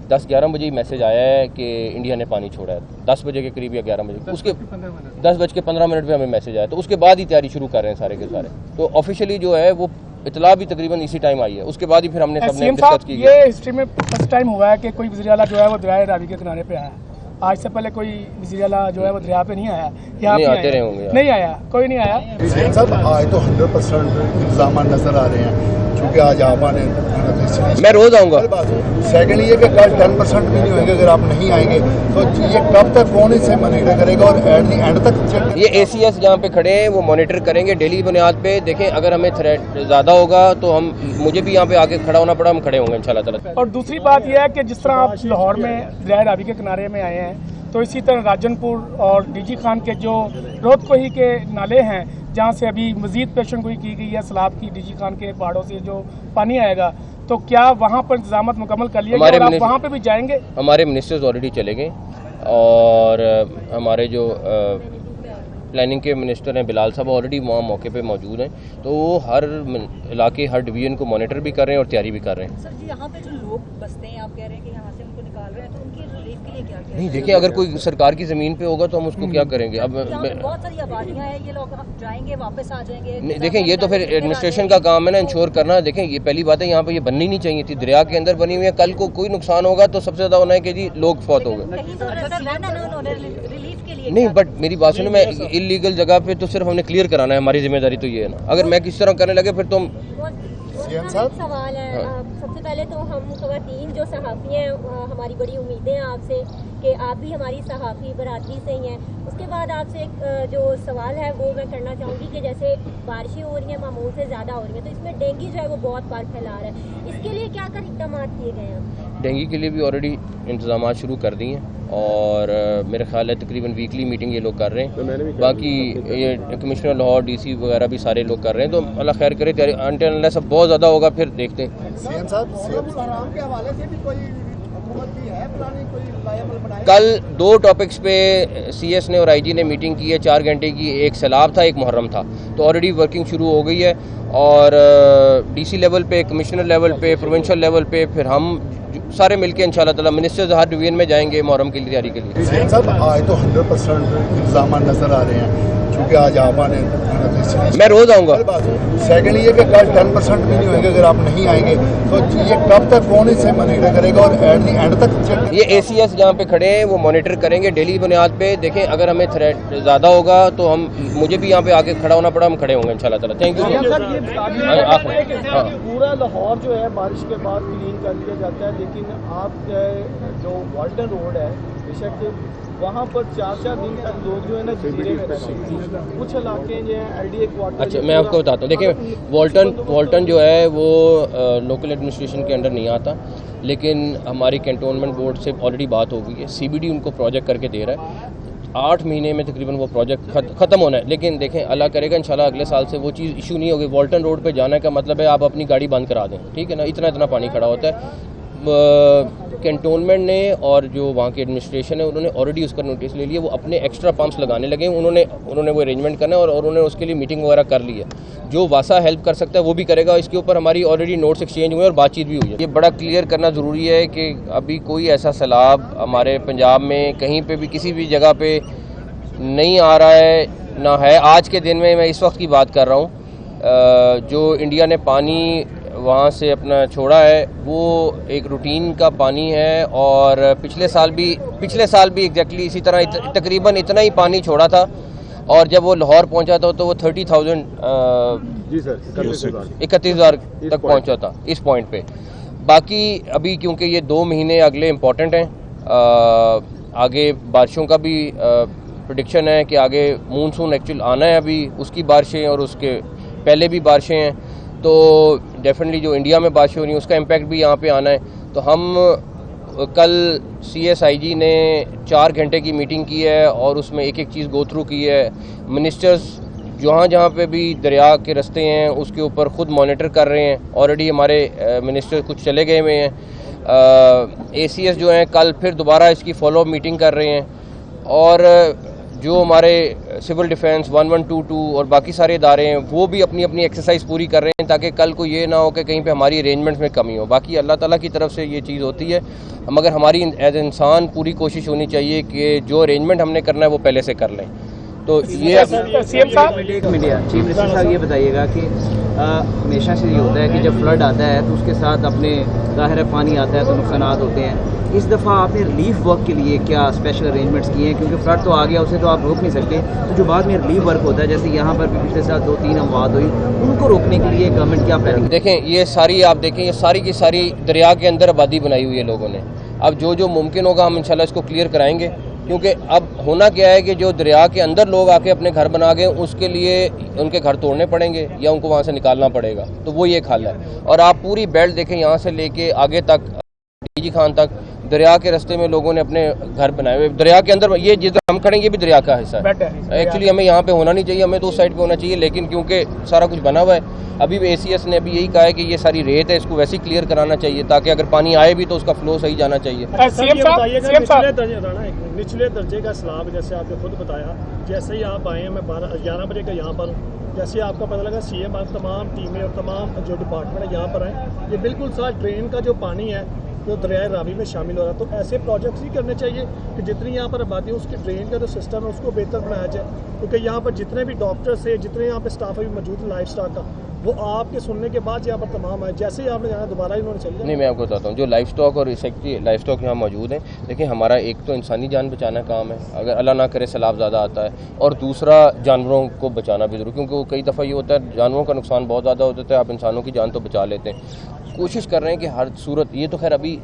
10-11 बजे ही मैसेज आया है कि इंडिया ने पानी छोड़ा है, 10 बजे के करीब या 11 बजे, उसके 10:15 पे हमें मैसेज आया, तो उसके बाद ही तैयारी शुरू कर रहे हैं सारे के सारे। तो ऑफिशियली जो है वो इतला भी तकरीबन इसी टाइम आई है, उसके बाद ही फिर हमने सबने डिस्कस की। ये हिस्ट्री में फर्स्ट टाइम हुआ है कि कोई वज़ीर आला जो है वो दरिया रावी के किनारे पे आया। आज से पहले कोई वज़ीर आला जो है वो दरिया पे नहीं आया, यहाँ नहीं आते रहे होंगे, नहीं आया, कोई नहीं आया। सब आज तो 100% इंतजाम नजर आ रहे हैं, क्योंकि आज आपा ने मैं रोज आऊँगा। सेकंड ये कि कल 10% भी नहीं होंगे, अगर आप नहीं आएंगे तो ये कब तक कौन इससे मॉनिटर करेगा और एंड तक ये ACS जहाँ पे खड़े हैं वो मॉनिटर करेंगे डेली बुनियाद पे। देखें अगर हमें थ्रेट ज़्यादा होगा तो मुझे भी यहाँ पे आके खड़ा होना पड़ा, हम खड़े होंगे इंशाल्लाह ताला। और दूसरी बात यह है कि जिस तरह आप लाहौर में दरिया रावी के किनारे में आए हैं, तो इसी तरह राजनपुर और डीजी खान के जो रोहतकोही के नाले हैं जहाँ से अभी मजीद पेशन गोई की गई है सैलाब की, डीजी खान के पहाड़ों से जो पानी आएगा, तो क्या वहाँ पर इंतजाम मुकम्मल कर लिए और आप वहाँ पे भी जाएंगे? हमारे मिनिस्टर्स ऑलरेडी चले गए और हमारे जो प्लानिंग के मिनिस्टर हैं बिलाल साहब ऑलरेडी वहाँ मौके पे मौजूद हैं, तो वो हर इलाके हर डिवीजन को मॉनिटर भी कर रहे हैं और तैयारी भी कर रहे हैं। सर जी, यहाँ पे जो लोग बसते हैं, आप कह रहे हैं कि यहाँ से उनको निकाल रहे हैं, तो उनकी रिलीफ के लिए क्या नहीं देखिए, अगर कोई सरकार की ज़मीन पे होगा तो हम उसको क्या करेंगे। अब बहुत सारी आबादियाँ हैं, ये लोग जाएंगे वापस आ जाएंगे। नहीं देखें, ये तो फिर एडमिनिस्ट्रेशन का काम है ना इंश्योर करना। देखें ये पहली बात है, यहाँ पे ये बननी नहीं चाहिए थी, दरिया के अंदर बनी हुई है, कल को कोई नुकसान होगा तो सबसे ज़्यादा होना है कि जी लोग फौत हो गए। नहीं बट मेरी बात सुनो, मैं इलीगल जगह पे तो सिर्फ हमने क्लियर कराना है, हमारी जिम्मेदारी तो ये है ना। अगर मैं किस तरह करने लगे फिर तुम सवाल है। सबसे पहले तो हम खवातीन जो सहाफ़ी हैं, हमारी बड़ी उम्मीदें हैं आपसे कि आप भी हमारी सहाफ़ी बरादरी से ही हैं। उसके बाद आपसे एक जो सवाल है वो मैं करना चाहूँगी कि जैसे बारिशें हो रही हैं, मामूल से ज़्यादा हो रही हैं, तो इसमें डेंगू जो है वो बहुत बार फैला रहा है। इसके लिए क्या कर इक़दाम किए गए हैं? डेंगू के लिए भी ऑलरेडी इंतजाम शुरू कर दिए हैं और मेरे ख्याल है तकरीबन वीकली मीटिंग ये लोग कर रहे हैं। बाकी ये कमिश्नर लाहौर DC वगैरह भी सारे लोग कर रहे हैं, तो अल्लाह खैर करे। अनटिल सब बहुत ज़्यादा होगा फिर देखते हैं। कल 2 टॉपिक्स पे CS ने और IG ने मीटिंग की है 4 घंटे की। एक सैलाब था, एक मुहर्रम था, तो ऑलरेडी वर्किंग शुरू हो गई है और DC लेवल पे, कमिश्नर लेवल पे, प्रोविंशियल लेवल पे फिर हम सारे मिलके इंशाल्लाह ताला मिनिस्टर्स हर डिवीजन में जाएंगे मुहर्रम की तैयारी के लिए। सब आज तो 100% इंतजाम नजर आ रहे हैं, क्योंकि आज आपा ने मैं रोज आऊँगा। सेकंड ये कि कल 10% भी नहीं होंगे, अगर आप नहीं आएंगे तो ये कब तक कौन इससे मॉनिटर करेगा और एंड तक ये ACS जहाँ पे खड़े हैं वो मॉनिटर करेंगे डेली बुनियाद पे। देखें अगर हमें थ्रेट ज़्यादा होगा तो मुझे भी यहाँ पे आके खड़ा होना पड़ा, हम खड़े होंगे इंशाल्लाह ताला। Thank you. पूरा लाहौर जो है बारिश के बाद क्लीन कर दिया जाता है, लेकिन आप जो वाल्टन रोड है बेशक वहाँ पर 4-4 दिन तक लोग जो है ना जजीरे में रहते हैं। कुछ इलाके जो है LDA क्वार्टर। अच्छा मैं आपको बताता हूँ, देखिए वाल्टन जो है वो लोकल एडमिनिस्ट्रेशन के अंडर नहीं आता, लेकिन हमारी कैंटोनमेंट बोर्ड से ऑलरेडी बात हो गई है। CBD उनको प्रोजेक्ट करके दे रहा है, 8 महीने में तकरीबन वो प्रोजेक्ट ख़त्म होना है। लेकिन देखें अल्लाह करेगा इंशाल्लाह अगले साल से वो चीज़ इशू नहीं होगी। वाल्टन रोड पे जाने का मतलब है आप अपनी गाड़ी बंद करा दें, ठीक है ना, इतना पानी खड़ा होता है। कैंटोनमेंट ने और जो वहाँ की एडमिनिस्ट्रेशन है उन्होंने ऑलरेडी उसका नोटिस ले लिया, वो अपने एक्स्ट्रा पंप्स लगाने लगे। उन्होंने वो अरेंजमेंट करना है और उन्होंने उसके लिए मीटिंग वगैरह कर ली है। जो वासा हेल्प कर सकता है वो भी करेगा। इसके ऊपर हमारी ऑलरेडी नोट्स एक्सचेंज हुए और बातचीत भी हुई है। ये बड़ा क्लियर करना ज़रूरी है कि अभी कोई ऐसा सैलाब हमारे पंजाब में कहीं पर भी किसी भी जगह पर नहीं आ रहा है ना है। आज के दिन में मैं इस वक्त की बात कर रहा हूँ, जो इंडिया ने पानी वहाँ से अपना छोड़ा है वो एक रूटीन का पानी है और पिछले साल भी एग्जैक्टली इसी तरह तकरीबन इतना ही पानी छोड़ा था और जब वो लाहौर पहुँचा था तो वो 30,000 31,000 तक पहुँचा था इस पॉइंट पे। बाकी अभी क्योंकि ये 2 महीने अगले इम्पोर्टेंट हैं, आगे बारिशों का भी प्रेडिक्शन है कि आगे मानसून एक्चुअल आना है, अभी उसकी बारिशें और उसके पहले भी बारिशें हैं, तो डेफिनेटली जो इंडिया में बारिशें हो रही हैं उसका इम्पैक्ट भी यहाँ पे आना है। तो हम कल CS IG ने 4 घंटे की मीटिंग की है और उसमें एक चीज़ गो थ्रू की है। मिनिस्टर्स जहाँ पे भी दरिया के रास्ते हैं उसके ऊपर ख़ुद मॉनिटर कर रहे हैं। ऑलरेडी हमारे मिनिस्टर कुछ चले गए हुए हैं। ACS जो हैं कल फिर दोबारा इसकी फॉलोअप मीटिंग कर रहे हैं और जो हमारे सिविल डिफेंस 1122 और बाकी सारे इदारे हैं वो भी अपनी अपनी एक्सरसाइज पूरी कर रहे हैं ताकि कल को ये ना हो कि कहीं पे हमारी अरेंजमेंट्स में कमी हो। बाकी अल्लाह ताला की तरफ से ये चीज़ होती है, मगर हमारी एज इंसान पूरी कोशिश होनी चाहिए कि जो अरेंजमेंट हमने करना है वो पहले से कर लें। तो ये सीएम साहब एक मीडिया चीफ मिनिस्टर साहब ये बताइएगा कि हमेशा से ये होता है कि जब फ्लड आता है तो उसके साथ अपने ज़ाहिर है पानी आता है तो नुकसान होते हैं। इस दफ़ा आपने रिलीफ वर्क के लिए क्या स्पेशल अरेंजमेंट्स किए हैं, क्योंकि फ्लड तो आ गया उसे तो आप रोक नहीं सकते, तो जो बाद में रिलीफ वर्क होता है जैसे यहाँ पर भी पिछले साल 2-3 अमवात हुई, उनको रोकने के लिए गवर्नमेंट क्या प्लानिंग? देखें ये सारी आप देखें ये सारी की सारी दरिया के अंदर आबादी बनाई हुई है लोगों ने। अब जो जो मुमकिन होगा हम इंशाल्लाह इसको क्लियर कराएंगे, क्योंकि अब होना क्या है कि जो दरिया के अंदर लोग आके अपने घर बना गए उसके लिए उनके घर तोड़ने पड़ेंगे या उनको वहाँ से निकालना पड़ेगा, तो वो ये हल है। और आप पूरी बेल्ट देखें यहाँ से लेके आगे तक डीजी खान तक दरिया के रास्ते में लोगों ने अपने घर बनाए हुए। दरिया के अंदर ये जिधर हम खड़े ये भी दरिया का हिस्सा है। एक्चुअली हमें यहाँ पे होना नहीं चाहिए, हमें तो उस साइड पे होना चाहिए, लेकिन क्योंकि सारा कुछ बना हुआ है अभी भी ACS ने अभी यही कहा है कि ये सारी रेत है इसको वैसे ही क्लियर कराना चाहिए ताकि अगर पानी आए भी तो उसका फ्लो सही जाना चाहिए। निचले दर्जे का सैलाब जैसे आपने खुद बताया, जैसे ही आप आए हैं मैं 11 बजे का यहाँ पर हूँ, जैसे आपका पता लगा CM तमाम टीमें और तमाम जो डिपार्टमेंट है यहाँ पर आए, ये बिल्कुल सारा ड्रेन का जो पानी है जो दरियाए रावी में शामिल हो रहा है। तो ऐसे प्रोजेक्ट्स ही करने चाहिए कि जितनी यहाँ पर आबादी है उसकी ड्रेन का जो सिस्टम है उसको बेहतर बनाया जाए, क्योंकि यहाँ पर जितने भी डॉक्टर्स है जितने यहाँ पे स्टाफ अभी मौजूद है लाइफ स्टॉक का, वो आपके सुनने के बाद यहाँ पर तमाम आए, जैसे ही आपने जाना दोबारा इन्होंने चल जाए। नहीं मैं आपको बताता हूँ जो लाइफ स्टॉक और सेक्रेटरी लाइफ स्टॉक यहाँ मौजूद है, देखिए हमारा एक तो इंसानी जान बचाना काम है अगर अल्लाह ना करे सैलाब ज़्यादा आता है, और दूसरा जानवरों को बचाना भी जरूर, क्योंकि वो कई दफ़ा ये होता है जानवरों का नुकसान बहुत ज़्यादा हो जाता है, आप इंसानों की जान तो बचा लेते हैं। कोशिश कर रहे हैं कि हर सूरत, ये तो खैर अभी